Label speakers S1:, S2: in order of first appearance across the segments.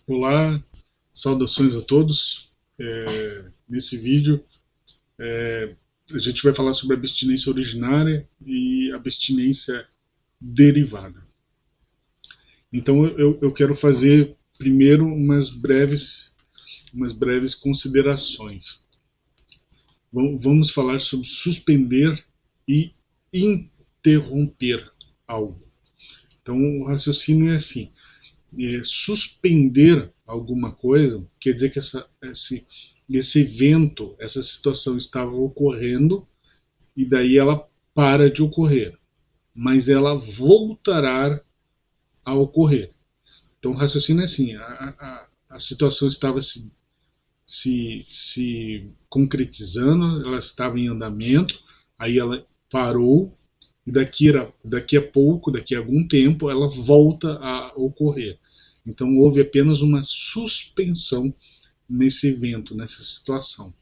S1: Olá, saudações a todos. Nesse vídeo, a gente vai falar sobre abstinência originária e abstinência derivada. Então, eu quero fazer primeiro umas breves considerações. Vamos falar sobre suspender e interromper algo. Então, o raciocínio é assim: suspender alguma coisa quer dizer que esse evento, essa situação estava ocorrendo e daí ela para de ocorrer, mas ela voltará a ocorrer. Então o raciocínio é assim: a situação estava se concretizando, ela estava em andamento, aí ela parou e daqui a pouco, daqui a algum tempo, ela volta a ocorrer. Então houve apenas uma suspensão nesse evento, nessa situação.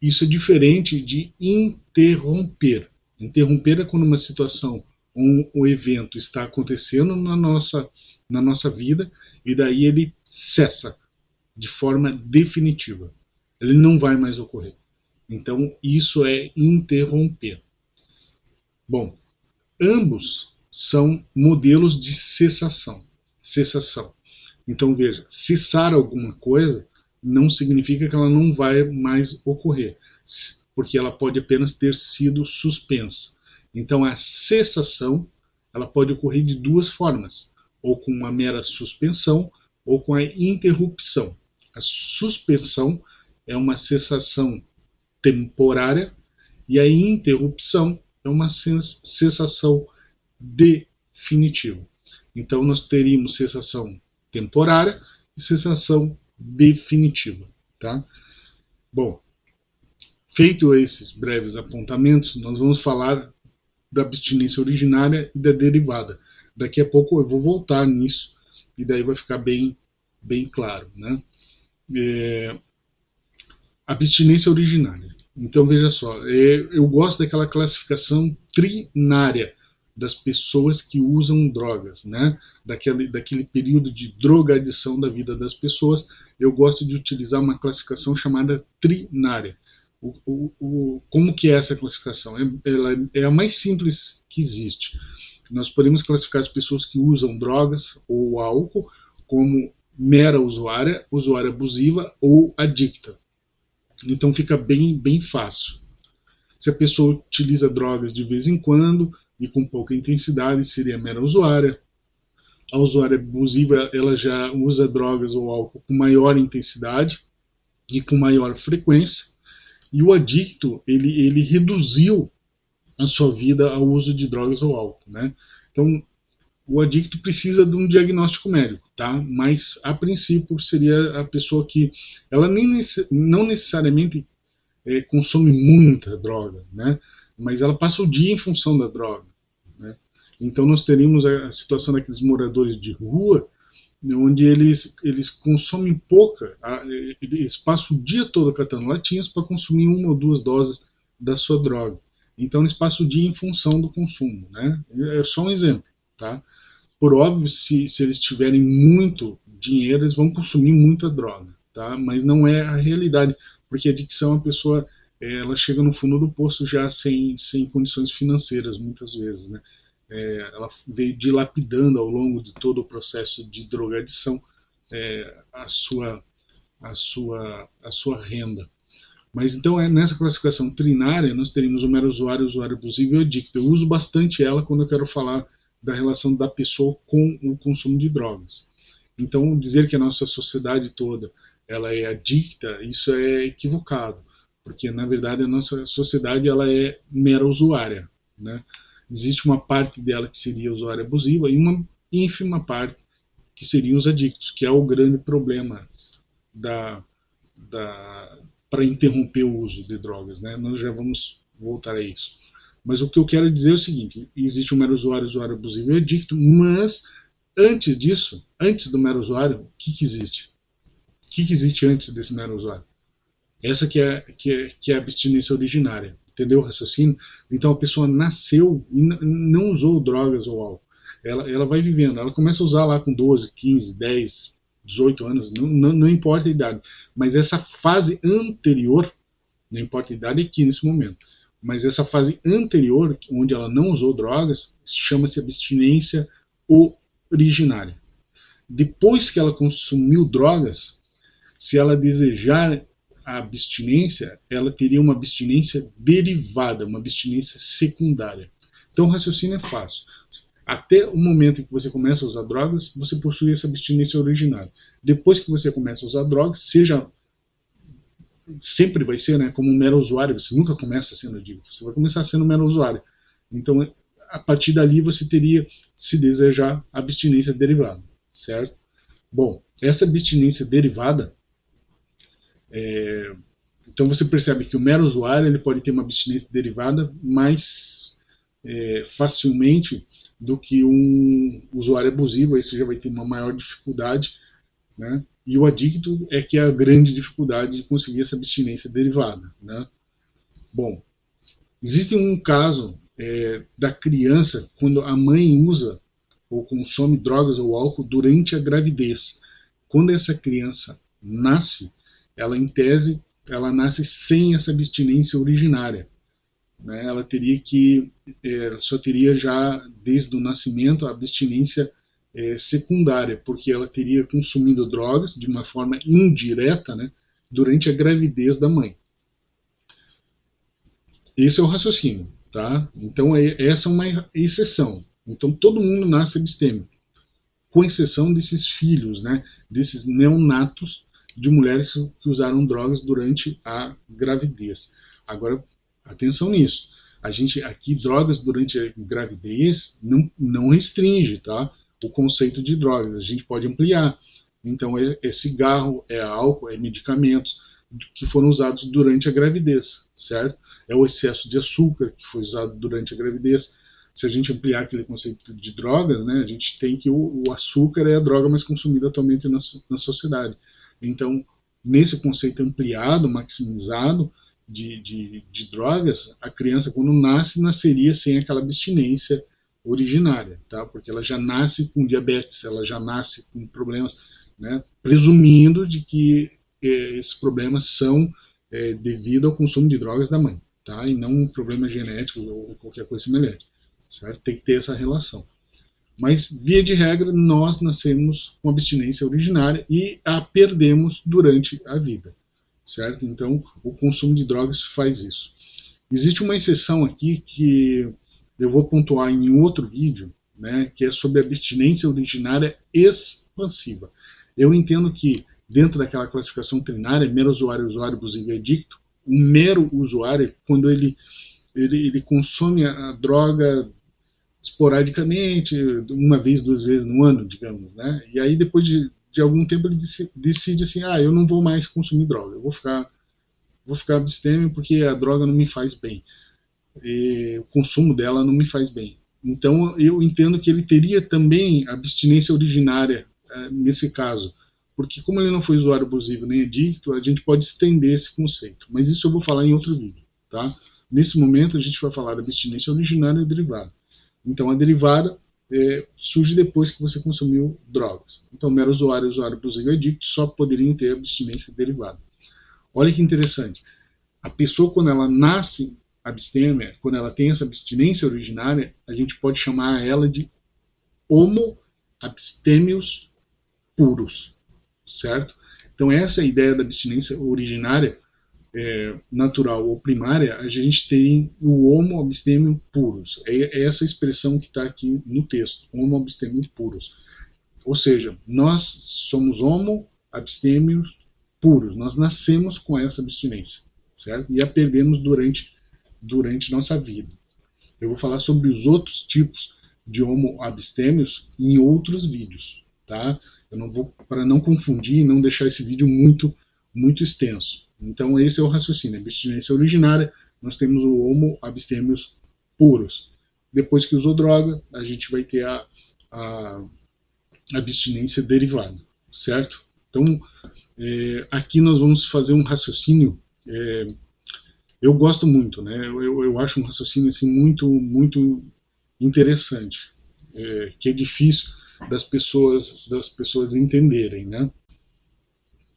S1: Isso é diferente de interromper. Interromper é quando uma situação, um evento está acontecendo na nossa vida e daí ele cessa de forma definitiva. Ele não vai mais ocorrer. Então, isso é interromper. Bom, ambos são modelos de cessação. Cessação. Então, veja, cessar alguma coisa não significa que ela não vai mais ocorrer, porque ela pode apenas ter sido suspensa. Então, a cessação ela pode ocorrer de duas formas, ou com uma mera suspensão, ou com a interrupção. A suspensão é uma cessação temporária e a interrupção é uma cessação definitiva. Então, nós teríamos cessação temporária e cessação definitiva. Tá? Bom, feito esses breves apontamentos, nós vamos falar da abstinência originária e da derivada. Daqui a pouco eu vou voltar nisso e daí vai ficar bem claro. Né? Abstinência originária. Então veja só, eu gosto daquela classificação trinária das pessoas que usam drogas, né? Daquele período de drogadição da vida das pessoas, eu gosto de utilizar uma classificação chamada trinária. Como que é essa classificação? Ela é a mais simples que existe. Nós podemos classificar as pessoas que usam drogas ou álcool como mera usuária, usuária abusiva ou adicta. Então fica bem fácil. Se a pessoa utiliza drogas de vez em quando e com pouca intensidade, seria mera usuária. A usuária abusiva ela já usa drogas ou álcool com maior intensidade e com maior frequência. E o adicto ele reduziu a sua vida ao uso de drogas ou álcool, né? Então o adicto precisa de um diagnóstico médico, tá? Mas a princípio seria a pessoa que ela não necessariamente consome muita droga, né? Mas ela passa o dia em função da droga, né? Então nós teríamos a situação daqueles moradores de rua, onde eles consomem pouca, eles passam o dia todo catando latinhas para consumir uma ou duas doses da sua droga. Então eles passam o dia em função do consumo, né? É só um exemplo, tá? Por óbvio, se eles tiverem muito dinheiro, eles vão consumir muita droga, tá? Mas não é a realidade, porque a adicção, a pessoa ela chega no fundo do poço já sem condições financeiras, muitas vezes, né? Ela veio dilapidando ao longo de todo o processo de drogadição a sua renda. Mas então, nessa classificação trinária, nós teríamos o mero usuário, o usuário abusivo e o adicto. Eu uso bastante ela quando eu quero falar da relação da pessoa com o consumo de drogas. Então, dizer que a nossa sociedade toda ela é adicta, isso é equivocado, porque na verdade a nossa sociedade ela é mera usuária, né? Existe uma parte dela que seria usuária abusiva e uma ínfima parte que seriam os adictos, que é o grande problema para interromper o uso de drogas, né? Nós já vamos voltar a isso. Mas o que eu quero dizer é o seguinte: existe um mero usuário, usuário abusivo e adicto, mas antes disso, antes do mero usuário, o que existe? O que existe antes desse mero usuário? Essa que é a abstinência originária. Entendeu o raciocínio? Então a pessoa nasceu e não usou drogas ou álcool. Ela vai vivendo, ela começa a usar lá com 12, 15, 10, 18 anos, não importa a idade, mas essa fase anterior, não importa a idade aqui nesse momento, mas essa fase anterior, onde ela não usou drogas, chama-se abstinência originária. Depois que ela consumiu drogas, se ela desejar a abstinência, ela teria uma abstinência derivada, uma abstinência secundária. Então o raciocínio é fácil. Até o momento em que você começa a usar drogas, você possui essa abstinência originária. Depois que você começa a usar drogas, seja sempre vai ser, né, como um mero usuário, você nunca começa sendo adicto, você vai começar sendo um mero usuário. Então, a partir dali você teria, se desejar, abstinência derivada, certo? Bom, essa abstinência derivada, então você percebe que o mero usuário ele pode ter uma abstinência derivada mais facilmente do que um usuário abusivo, aí você já vai ter uma maior dificuldade, né? E o adicto é que é a grande dificuldade de conseguir essa abstinência derivada, né? Bom, existe um caso da criança quando a mãe usa ou consome drogas ou álcool durante a gravidez. Quando essa criança nasce, ela em tese, ela nasce sem essa abstinência originária, né? Ela teria que, só teria já desde o nascimento a abstinência secundária, porque ela teria consumido drogas de uma forma indireta, né, durante a gravidez da mãe. Esse é o raciocínio, tá? Então essa é uma exceção. Então todo mundo nasce abstêmio, com exceção desses filhos, né, desses neonatos de mulheres que usaram drogas durante a gravidez. Agora, atenção nisso. A gente aqui, drogas durante a gravidez não restringe, tá? O conceito de drogas, a gente pode ampliar. Então, é cigarro, é álcool, é medicamentos que foram usados durante a gravidez, certo? É o excesso de açúcar que foi usado durante a gravidez. Se a gente ampliar aquele conceito de drogas, né, a gente tem que o açúcar é a droga mais consumida atualmente na sociedade. Então, nesse conceito ampliado, maximizado de drogas, a criança, quando nasce, nasceria sem aquela abstinência originária, tá? Porque ela já nasce com diabetes, ela já nasce com problemas, né? Presumindo de que esses problemas são devido ao consumo de drogas da mãe, tá? E não um problema genético ou qualquer coisa semelhante, certo? Tem que ter essa relação. Mas, via de regra, nós nascemos com abstinência originária e a perdemos durante a vida, certo? Então, o consumo de drogas faz isso. Existe uma exceção aqui que eu vou pontuar em outro vídeo, né, que é sobre abstinência originária expansiva. Eu entendo que, dentro daquela classificação trinária, mero usuário, usuário abusivo e adicto, o mero usuário, quando ele consome a droga esporadicamente, uma vez, duas vezes no ano, digamos, né? E aí depois de algum tempo ele decide assim, eu não vou mais consumir droga, eu vou ficar abstêmio porque a droga não me faz bem, o consumo dela não me faz bem. Então eu entendo que ele teria também abstinência originária nesse caso, porque como ele não foi usuário abusivo nem adicto, a gente pode estender esse conceito, mas isso eu vou falar em outro vídeo, tá? Nesse momento a gente vai falar da abstinência originária e derivada. Então, a derivada surge depois que você consumiu drogas. Então, mero usuário, usuário abusivo e adicto só poderiam ter abstinência derivada. Olha que interessante. A pessoa, quando ela nasce abstêmia, quando ela tem essa abstinência originária, a gente pode chamar ela de homo abstêmios puros, certo? Então, essa é a ideia da abstinência originária, natural ou primária, a gente tem o homo abstêmio puros. É essa expressão que está aqui no texto, homo abstêmio puros. Ou seja, nós somos homo abstêmio puros, nós nascemos com essa abstinência, certo? E a perdemos durante nossa vida. Eu vou falar sobre os outros tipos de homo abstêmios em outros vídeos, tá? Eu não vou, para não confundir e não deixar esse vídeo muito extenso. Então esse é o raciocínio. Abstinência originária, nós temos o homo abstêmios puros. Depois que usou droga, a gente vai ter a abstinência derivada, certo? Então aqui nós vamos fazer um raciocínio. Eu gosto muito, né? Eu acho um raciocínio assim muito interessante, que é difícil. das pessoas entenderem, né?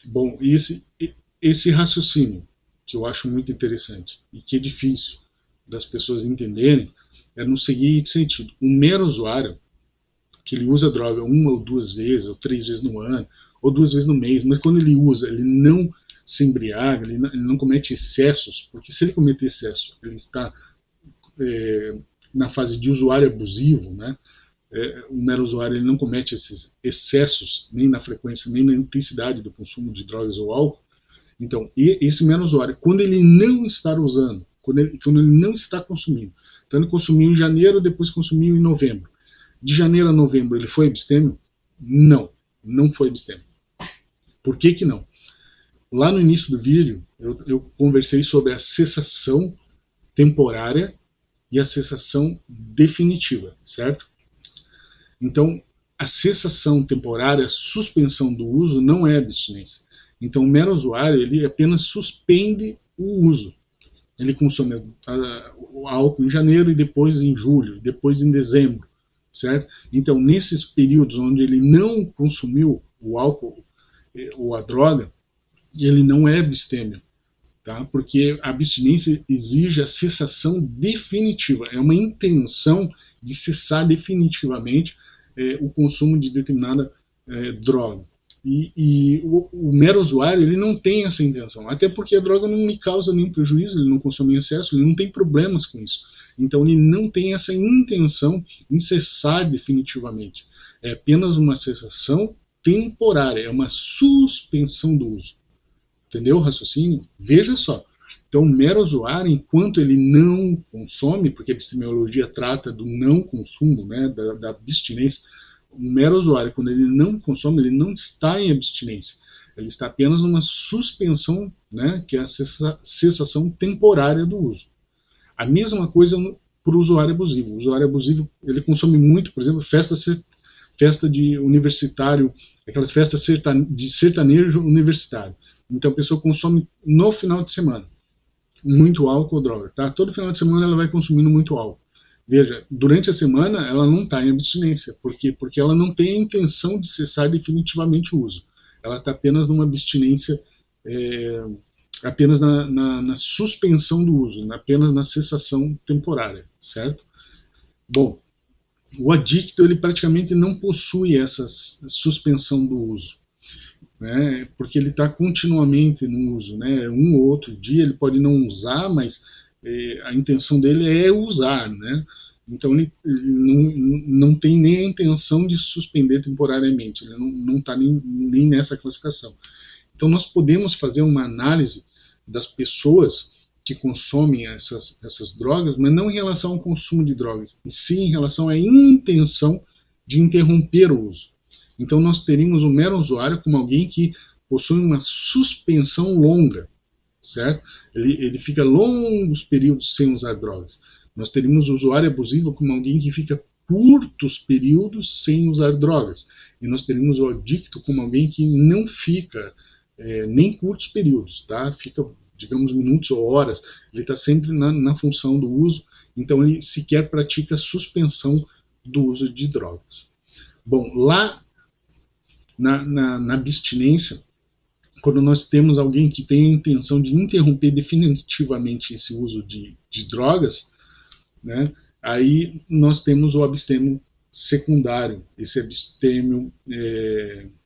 S1: Bom, esse raciocínio que eu acho muito interessante e que é difícil das pessoas entenderem é no seguinte sentido: um mero usuário que ele usa droga uma ou duas vezes, ou 3 vezes no ano, ou 2 vezes no mês, mas quando ele usa, ele não se embriaga, ele não comete excessos, porque se ele cometer excesso, ele está na fase de usuário abusivo, né? O mero usuário ele não comete esses excessos, nem na frequência, nem na intensidade do consumo de drogas ou álcool. Então, esse mero usuário, quando ele não está usando, quando ele não está consumindo, então ele consumiu em janeiro, depois consumiu em novembro. De janeiro a novembro ele foi abstêmio? Não, não foi abstêmio. Por que que não? Lá no início do vídeo, eu conversei sobre a cessação temporária e a cessação definitiva, certo? Então, a cessação temporária, a suspensão do uso, não é abstinência. Então, o mero usuário, ele apenas suspende o uso. Ele consome o álcool em janeiro e depois em julho, depois em dezembro, certo? Então, nesses períodos onde ele não consumiu o álcool ou a droga, ele não é abstêmio, tá? Porque a abstinência exige a cessação definitiva, é uma intenção de cessar definitivamente o consumo de determinada droga. E o mero usuário ele não tem essa intenção, até porque a droga não lhe causa nenhum prejuízo, ele não consome em excesso, ele não tem problemas com isso. Então ele não tem essa intenção em cessar definitivamente. É apenas uma cessação temporária, é uma suspensão do uso. Entendeu o raciocínio? Veja só. Então, o mero usuário, enquanto ele não consome, porque a epistemologia trata do não consumo, né, da abstinência, o mero usuário, quando ele não consome, ele não está em abstinência. Ele está apenas numa suspensão, né, que é a cessação temporária do uso. A mesma coisa para o usuário abusivo. O usuário abusivo, ele consome muito, por exemplo, festa de universitário, aquelas festas de sertanejo universitário. Então a pessoa consome no final de semana muito álcool ou droga, tá? Todo final de semana ela vai consumindo muito álcool. Veja, durante a semana ela não está em abstinência. Por quê? Porque ela não tem a intenção de cessar definitivamente o uso. Ela está apenas numa abstinência, apenas na suspensão do uso, apenas na cessação temporária, certo? Bom, o adicto ele praticamente não possui essa suspensão do uso, né? Porque ele está continuamente no uso, né? Um ou outro dia ele pode não usar, mas a intenção dele é usar, né? Então ele não tem nem a intenção de suspender temporariamente, ele não está nem nessa classificação. Então nós podemos fazer uma análise das pessoas que consomem essas drogas, mas não em relação ao consumo de drogas, e sim em relação à intenção de interromper o uso. Então nós teríamos o mero usuário como alguém que possui uma suspensão longa, certo? Ele fica longos períodos sem usar drogas. Nós teríamos o usuário abusivo como alguém que fica curtos períodos sem usar drogas. E nós teríamos o adicto como alguém que não fica nem curtos períodos, tá? Fica, digamos, minutos ou horas. Ele está sempre na função do uso, então ele sequer pratica suspensão do uso de drogas. Bom, lá na abstinência, quando nós temos alguém que tem a intenção de interromper definitivamente esse uso de drogas, né, aí nós temos o abstêmio secundário, esse abstêmio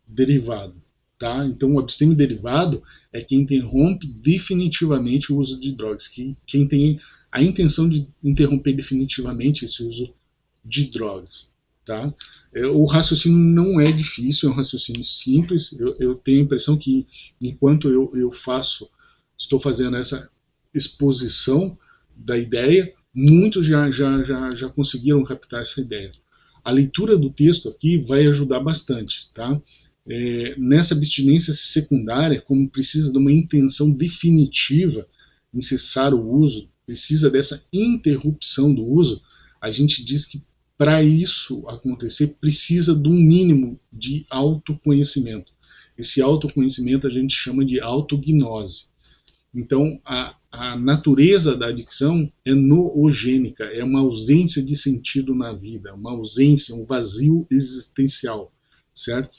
S1: derivado. Tá? Então, o abstêmio derivado é quem interrompe definitivamente o uso de drogas, quem tem a intenção de interromper definitivamente esse uso de drogas. Tá? O raciocínio não é difícil, é um raciocínio simples. Eu tenho a impressão que, enquanto eu estou fazendo essa exposição da ideia, muitos já conseguiram captar essa ideia. A leitura do texto aqui vai ajudar bastante. Tá? Nessa abstinência secundária, como precisa de uma intenção definitiva em cessar o uso, precisa dessa interrupção do uso, a gente diz que para isso acontecer, precisa de um mínimo de autoconhecimento. Esse autoconhecimento a gente chama de autognose. Então, a a natureza da adicção é noogênica, é uma ausência de sentido na vida, uma ausência, um vazio existencial, certo?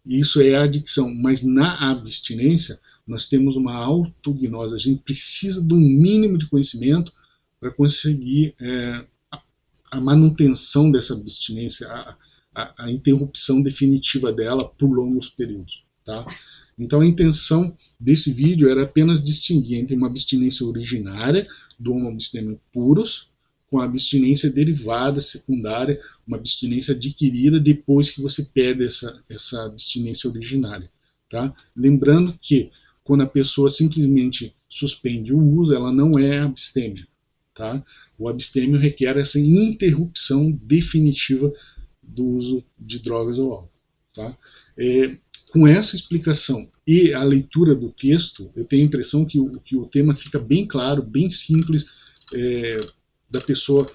S1: Isso é a adicção, mas na abstinência nós temos uma autognose, a gente precisa de um mínimo de conhecimento para conseguir a manutenção dessa abstinência, a interrupção definitiva dela por longos períodos, tá? Então a intenção desse vídeo era apenas distinguir entre uma abstinência originária do homo abstêmio purus com a abstinência derivada, secundária, uma abstinência adquirida depois que você perde essa abstinência originária, tá? Lembrando que quando a pessoa simplesmente suspende o uso, ela não é abstêmia, tá? O abstêmio requer essa interrupção definitiva do uso de drogas ou álcool, tá? Com essa explicação e a leitura do texto, eu tenho a impressão que o tema fica bem claro, bem simples, da pessoa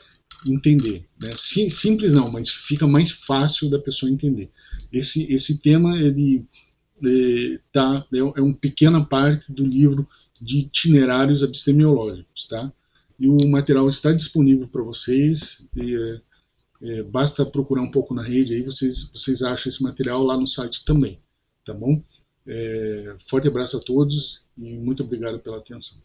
S1: entender, né? Simples não, mas fica mais fácil da pessoa entender. Esse tema ele é uma pequena parte do livro de itinerários abstemiológicos, tá? E o material está disponível para vocês. Basta procurar um pouco na rede aí, vocês acham esse material lá no site também, tá bom? Forte abraço a todos e muito obrigado pela atenção.